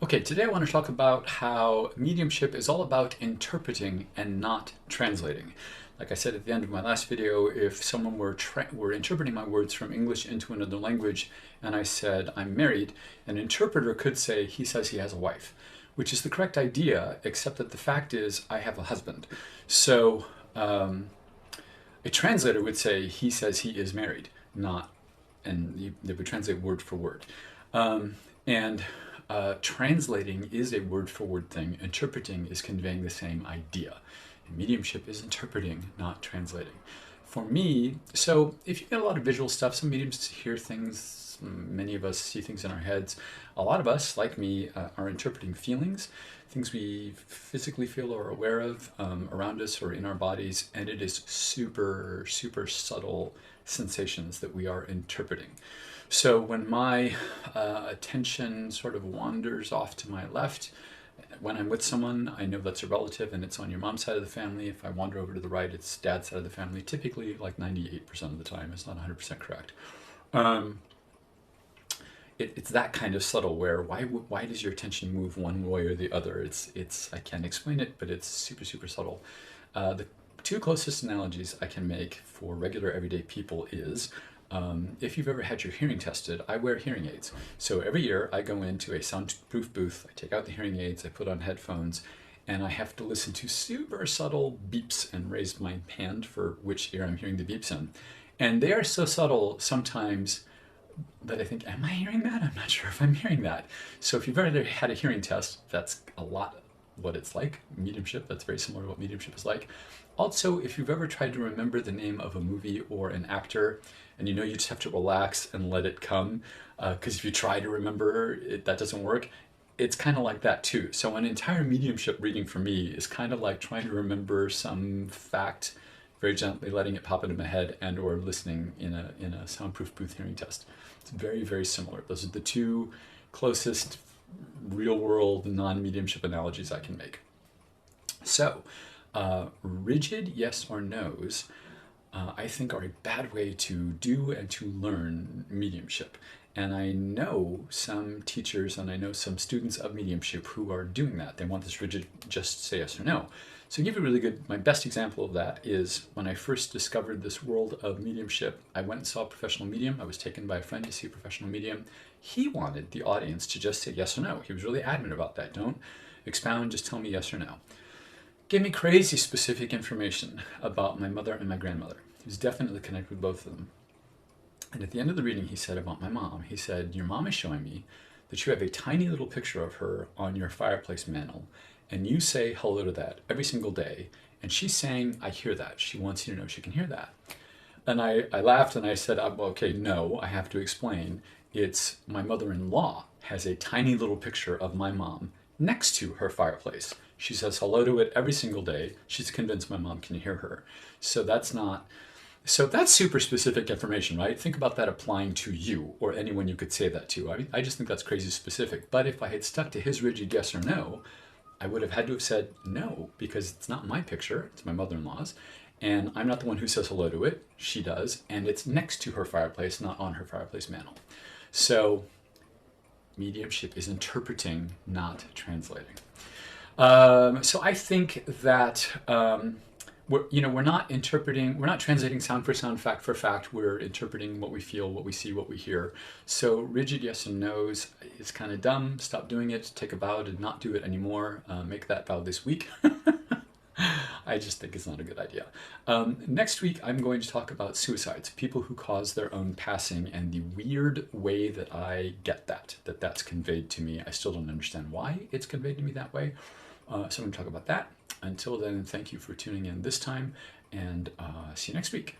Okay, today I want to talk about how mediumship is all about interpreting and not translating. Like I said at the end of my last video, if someone were interpreting my words from English into another language and I said I'm married, an interpreter could say he says he has a wife, which is the correct idea, except that the fact is I have a husband. So a translator would say he says he is married, not, and they would translate word for word. Translating is a word-for-word thing. Interpreting is conveying the same idea. And mediumship is interpreting, not translating. For me, so if you get a lot of visual stuff, some mediums hear things, many of us see things in our heads. A lot of us, like me, are interpreting feelings, things we physically feel or are aware of around us or in our bodies, and it is super, super subtle sensations that we are interpreting. So when my attention sort of wanders off to my left, when I'm with someone, I know that's a relative and it's on your mom's side of the family. If I wander over to the right, it's dad's side of the family. Typically, like 98% of the time, it's not 100% correct. It's that kind of subtle where why does your attention move one way or the other? It's I can't explain it, but it's super, super subtle. The two closest analogies I can make for regular everyday people is if you've ever had your hearing tested, I wear hearing aids. So every year I go into a soundproof booth, I take out the hearing aids, I put on headphones, and I have to listen to super subtle beeps and raise my hand for which ear I'm hearing the beeps in. And they are so subtle sometimes that I think, am I hearing that? I'm not sure if I'm hearing that. So if you've ever had a hearing test, that's a lot what it's like. Mediumship, that's very similar to what mediumship is like. Also, if you've ever tried to remember the name of a movie or an actor, and you know you just have to relax and let it come, because if you try to remember it, that doesn't work. It's kind of like that too. So an entire mediumship reading for me is kind of like trying to remember some fact, very gently letting it pop into my head, and or listening in a soundproof booth hearing test. It's very, very similar. Those are the two closest real world non-mediumship analogies I can make. So rigid yes or no's I think are a bad way to do and to learn mediumship. And I know some teachers and I know some students of mediumship who are doing that. They want this rigid just say yes or no. So to give you a really good, my best example of that is when I first discovered this world of mediumship, I went and saw a professional medium. I was taken by a friend to see a professional medium. He wanted the audience to just say yes or no. He was really adamant about that. Don't expound, just tell me yes or no. Gave me crazy specific information about my mother and my grandmother. He was definitely connected with both of them. And at the end of the reading, he said about my mom, he said, your mom is showing me that you have a tiny little picture of her on your fireplace mantle, and you say hello to that every single day. And she's saying, I hear that. She wants you to know she can hear that. And I laughed and I said, well, okay, no, I have to explain. It's my mother-in-law has a tiny little picture of my mom next to her fireplace. She says hello to it every single day. She's convinced my mom can hear her. So that's super specific information, right? Think about that applying to you or anyone you could say that to. I just think that's crazy specific. But if I had stuck to his rigid yes or no, I would have had to have said no, because it's not my picture, it's my mother-in-law's. And I'm not the one who says hello to it, she does. And it's next to her fireplace, not on her fireplace mantle. So mediumship is interpreting, not translating. So I think that we're not interpreting, we're not translating sound for sound, fact for fact. We're interpreting what we feel, what we see, what we hear. So rigid yes and no's is kind of dumb. Stop doing it. Take a vow to not do it anymore. Make that vow this week. I just think it's not a good idea. Next week, I'm going to talk about suicides, people who cause their own passing, and the weird way that I get that's conveyed to me. I still don't understand why it's conveyed to me that way. So I'm going to talk about that. Until then, thank you for tuning in this time, and see you next week.